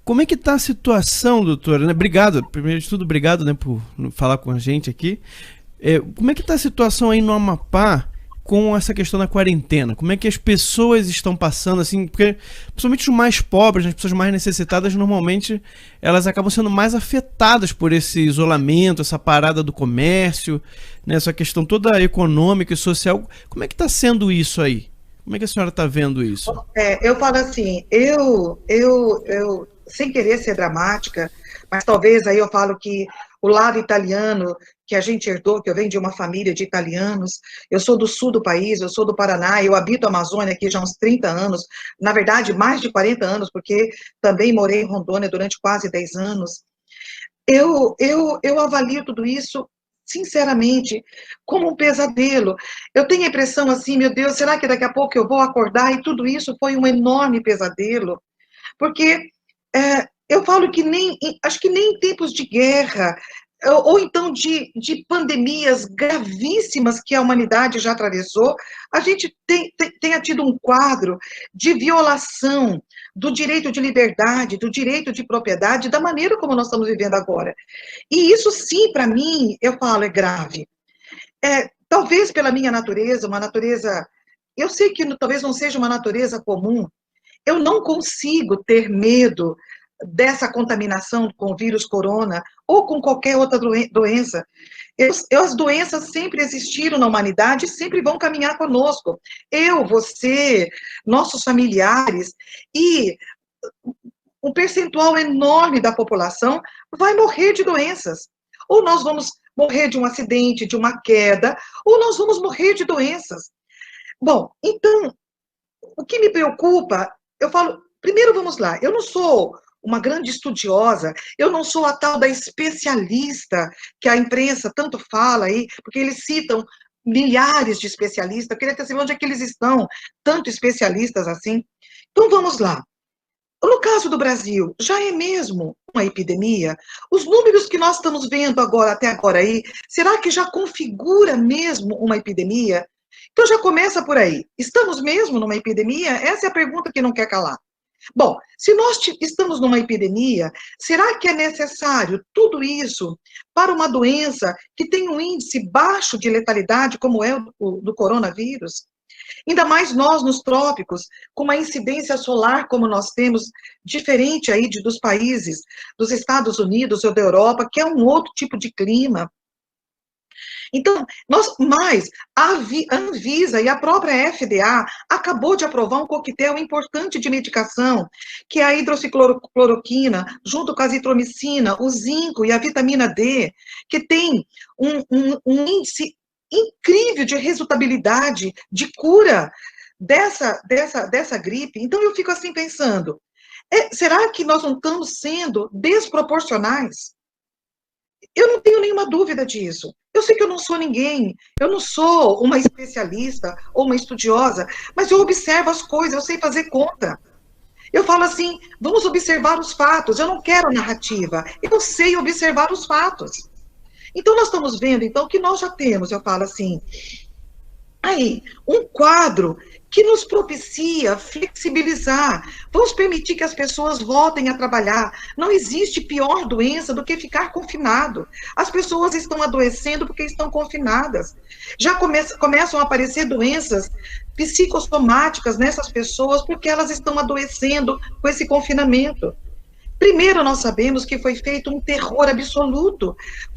Como é que está a situação, doutora? Né? Obrigado, primeiro de tudo, obrigado, né, por falar com a gente aqui. Como é que está a situação aí no Amapá com essa questão da quarentena? Como é que as pessoas estão passando, assim, porque principalmente os mais pobres, as pessoas mais necessitadas, normalmente elas acabam sendo mais afetadas por esse isolamento, essa parada do comércio, né, essa questão toda econômica e social. Como é que está sendo isso aí? Como é que a senhora está vendo isso? Eu falo assim, eu, sem querer ser dramática, mas talvez aí eu falo que o lado italiano que a gente herdou, que eu venho de uma família de italianos, eu sou do sul do país, eu sou do Paraná, eu habito a Amazônia aqui já há uns 30 anos, na verdade mais de 40 anos, porque também morei em Rondônia durante quase 10 anos. Eu avalio tudo isso, sinceramente, como um pesadelo. Eu tenho a impressão assim, meu Deus, será que daqui a pouco eu vou acordar e tudo isso foi um enorme pesadelo? Porque eu falo que acho que nem em tempos de guerra, ou então de pandemias gravíssimas que a humanidade já atravessou, a gente tenha tido um quadro de violação do direito de liberdade, do direito de propriedade, da maneira como nós estamos vivendo agora. E isso, sim, para mim, eu falo, é grave. Talvez pela minha natureza, uma natureza... Eu sei que talvez não seja uma natureza comum, eu não consigo ter medo dessa contaminação com o vírus corona ou com qualquer outra doença. As doenças sempre existiram na humanidade e sempre vão caminhar conosco. Eu, você, nossos familiares, e um percentual enorme da população vai morrer de doenças. Ou nós vamos morrer de um acidente, de uma queda, ou nós vamos morrer de doenças. Bom, então, o que me preocupa, eu falo, primeiro vamos lá, eu não sou uma grande estudiosa, eu não sou a tal da especialista que a imprensa tanto fala aí, porque eles citam milhares de especialistas, eu queria até saber onde é que eles estão, tanto especialistas assim. Então vamos lá. No caso do Brasil, já é mesmo uma epidemia? Os números que nós estamos vendo agora, até agora aí, será que já configura mesmo uma epidemia? Então já começa por aí. Estamos mesmo numa epidemia? Essa é a pergunta que não quer calar. Bom, se nós estamos numa epidemia, será que é necessário tudo isso para uma doença que tem um índice baixo de letalidade, como é o do coronavírus? Ainda mais nós nos trópicos, com uma incidência solar como nós temos, diferente aí dos países dos Estados Unidos ou da Europa, que é um outro tipo de clima. Então, a Anvisa e a própria FDA acabou de aprovar um coquetel importante de medicação, que é a hidroxicloroquina, junto com a azitromicina, o zinco e a vitamina D, que tem um índice incrível de resultabilidade, de cura dessa gripe. Então, eu fico assim pensando, será que nós não estamos sendo desproporcionais? Eu não tenho nenhuma dúvida disso. Eu sei que eu não sou ninguém, eu não sou uma especialista ou uma estudiosa, mas eu observo as coisas, eu sei fazer conta. Eu falo assim, vamos observar os fatos, eu não quero narrativa, eu sei observar os fatos. Então, nós estamos vendo, então, que nós já temos, eu falo assim, aí, um quadro que nos propicia flexibilizar. Vamos permitir que as pessoas voltem a trabalhar. Não existe pior doença do que ficar confinado. As pessoas estão adoecendo porque estão confinadas. Já começam a aparecer doenças psicossomáticas nessas pessoas porque elas estão adoecendo com esse confinamento. Primeiro, nós sabemos que foi feito um terror absoluto.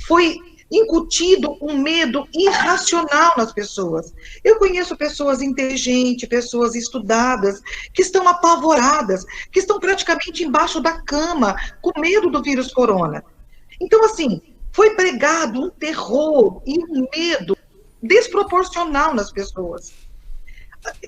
Foi incutido um medo irracional nas pessoas. Eu conheço pessoas inteligentes, pessoas estudadas, que estão apavoradas, que estão praticamente embaixo da cama, com medo do vírus corona. Então, assim, foi pregado um terror e um medo desproporcional nas pessoas.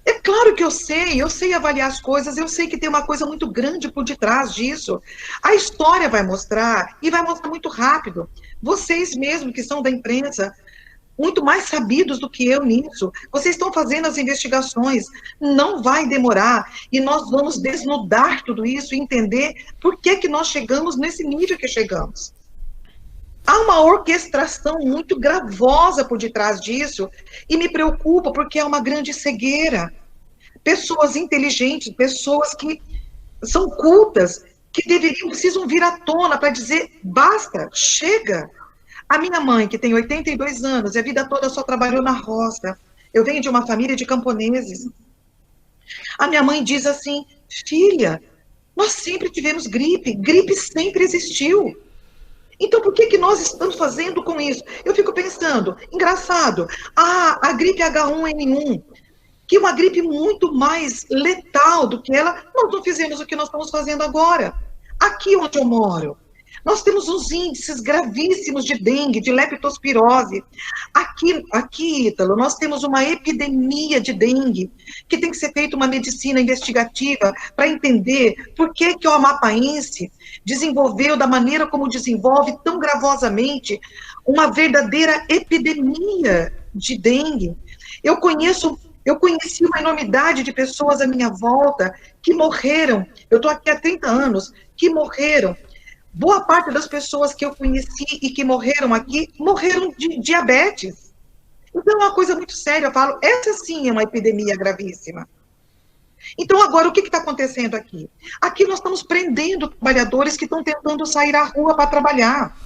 É claro que eu sei avaliar as coisas, eu sei que tem uma coisa muito grande por detrás disso. A história vai mostrar, e vai mostrar muito rápido. Vocês mesmos que são da imprensa, muito mais sabidos do que eu nisso, vocês estão fazendo as investigações, não vai demorar, e nós vamos desnudar tudo isso e entender por que nós chegamos nesse nível que chegamos. Há uma orquestração muito gravosa por detrás disso, e me preocupa porque é uma grande cegueira. Pessoas inteligentes, pessoas que são cultas, que precisam vir à tona para dizer, basta, chega. A minha mãe, que tem 82 anos, e a vida toda só trabalhou na roça, eu venho de uma família de camponeses. A minha mãe diz assim, filha, nós sempre tivemos gripe, gripe sempre existiu. Então, por que nós estamos fazendo com isso? Eu fico pensando, engraçado, a gripe H1N1, que é uma gripe muito mais letal do que ela, nós não fizemos o que nós estamos fazendo agora. Aqui onde eu moro, nós temos uns índices gravíssimos de dengue, de leptospirose. Aqui, Ítalo, nós temos uma epidemia de dengue, que tem que ser feita uma medicina investigativa para entender por que o amapaense desenvolveu da maneira como desenvolve tão gravosamente uma verdadeira epidemia de dengue. Eu conheci uma enormidade de pessoas à minha volta que morreram, eu estou aqui há 30 anos, que morreram. Boa parte das pessoas que eu conheci e que morreram aqui, morreram de diabetes. Então, é uma coisa muito séria, eu falo, essa sim é uma epidemia gravíssima. Então, agora, o que está acontecendo aqui? Aqui nós estamos prendendo trabalhadores que estão tentando sair à rua para trabalhar.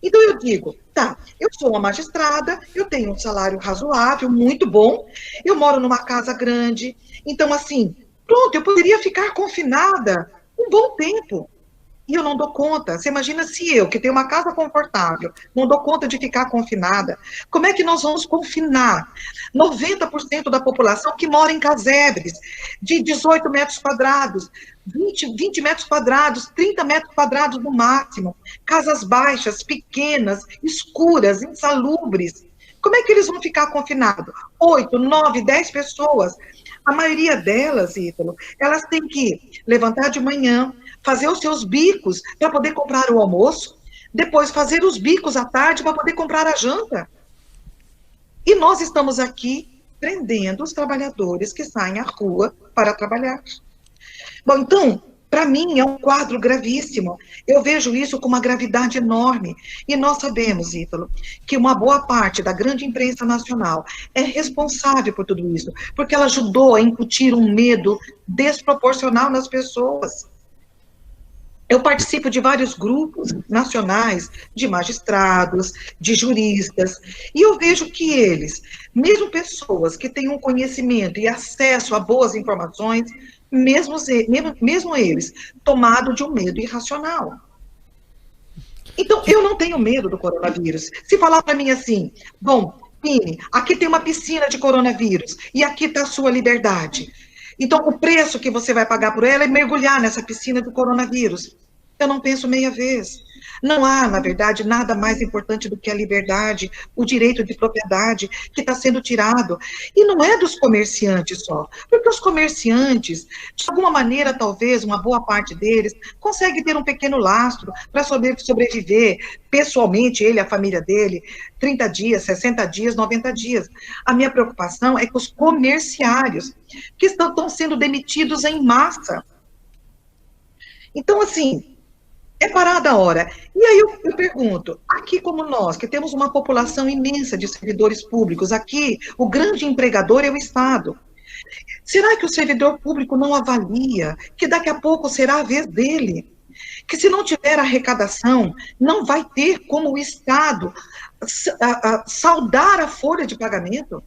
Então, eu digo, tá, eu sou uma magistrada, eu tenho um salário razoável, muito bom, eu moro numa casa grande, então, assim, pronto, eu poderia ficar confinada um bom tempo. E eu não dou conta. Você imagina se eu, que tenho uma casa confortável, não dou conta de ficar confinada. Como é que nós vamos confinar 90% da população que mora em casebres, de 18 metros quadrados, 20 metros quadrados, 30 metros quadrados no máximo, casas baixas, pequenas, escuras, insalubres? Como é que eles vão ficar confinados? 8, 9, 10 pessoas. A maioria delas, Ítalo, elas têm que levantar de manhã, fazer os seus bicos para poder comprar o almoço, depois fazer os bicos à tarde para poder comprar a janta. E nós estamos aqui prendendo os trabalhadores que saem à rua para trabalhar. Bom, então, para mim é um quadro gravíssimo. Eu vejo isso com uma gravidade enorme. E nós sabemos, Ítalo, que uma boa parte da grande imprensa nacional é responsável por tudo isso, porque ela ajudou a incutir um medo desproporcional nas pessoas. Eu participo de vários grupos nacionais de magistrados, de juristas, e eu vejo que eles, mesmo pessoas que têm um conhecimento e acesso a boas informações, mesmo eles, tomados de um medo irracional. Então, eu não tenho medo do coronavírus. Se falar para mim assim, bom, Pini, aqui tem uma piscina de coronavírus, e aqui está a sua liberdade. Então, o preço que você vai pagar por ela é mergulhar nessa piscina do coronavírus. Eu não penso meia vez. Não há, na verdade, nada mais importante do que a liberdade, o direito de propriedade que está sendo tirado. E não é dos comerciantes só, porque os comerciantes, de alguma maneira, talvez, uma boa parte deles, consegue ter um pequeno lastro para sobreviver, pessoalmente, ele, a família dele, 30 dias, 60 dias, 90 dias. A minha preocupação é com os comerciários, que estão sendo demitidos em massa. Então, assim, é parada a hora. E aí eu pergunto, aqui como nós, que temos uma população imensa de servidores públicos, aqui o grande empregador é o Estado. Será que o servidor público não avalia que daqui a pouco será a vez dele? Que se não tiver arrecadação, não vai ter como o Estado saldar a folha de pagamento?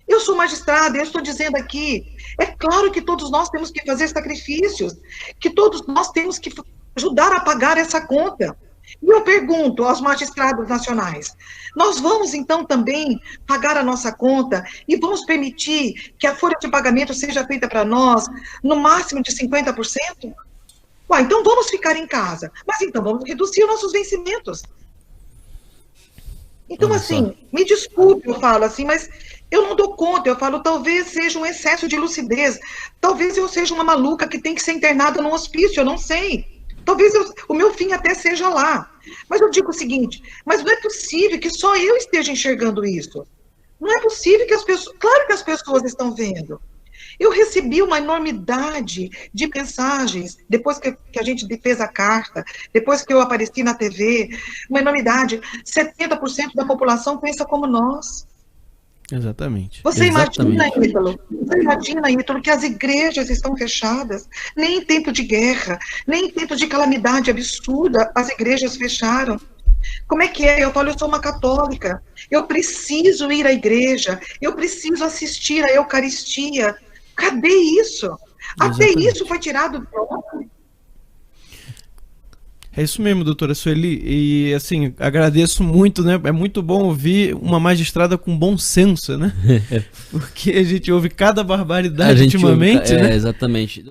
Eu sou magistrada, eu estou dizendo aqui, é claro que todos nós temos que fazer sacrifícios, que todos nós temos que ajudar a pagar essa conta. E eu pergunto aos magistrados nacionais, nós vamos então também pagar a nossa conta e vamos permitir que a folha de pagamento seja feita para nós no máximo de 50%? Ué, então vamos ficar em casa, mas então vamos reduzir os nossos vencimentos. Então, assim, me desculpe, eu falo assim, mas eu não dou conta, eu falo, talvez seja um excesso de lucidez, talvez eu seja uma maluca que tem que ser internada num hospício, eu não sei. Talvez o meu fim até seja lá. Mas eu digo o seguinte, mas não é possível que só eu esteja enxergando isso. Não é possível que as pessoas... Claro que as pessoas estão vendo. Eu recebi uma enormidade de mensagens, depois que a gente fez a carta, depois que eu apareci na TV, uma enormidade. 70% da população pensa como nós. Exatamente. Você Exatamente. imagina, Ítalo, que as igrejas estão fechadas, nem em tempo de guerra, nem em tempo de calamidade absurda, as igrejas fecharam. Como é que é? Eu falo, eu sou uma católica, eu preciso ir à igreja, eu preciso assistir à Eucaristia. Cadê isso? Até Exatamente. isso foi tirado do homem. É isso mesmo, doutora Sueli. E assim, agradeço muito, né? É muito bom ouvir uma magistrada com bom senso, né? Porque a gente ouve cada barbaridade ultimamente, né? Exatamente.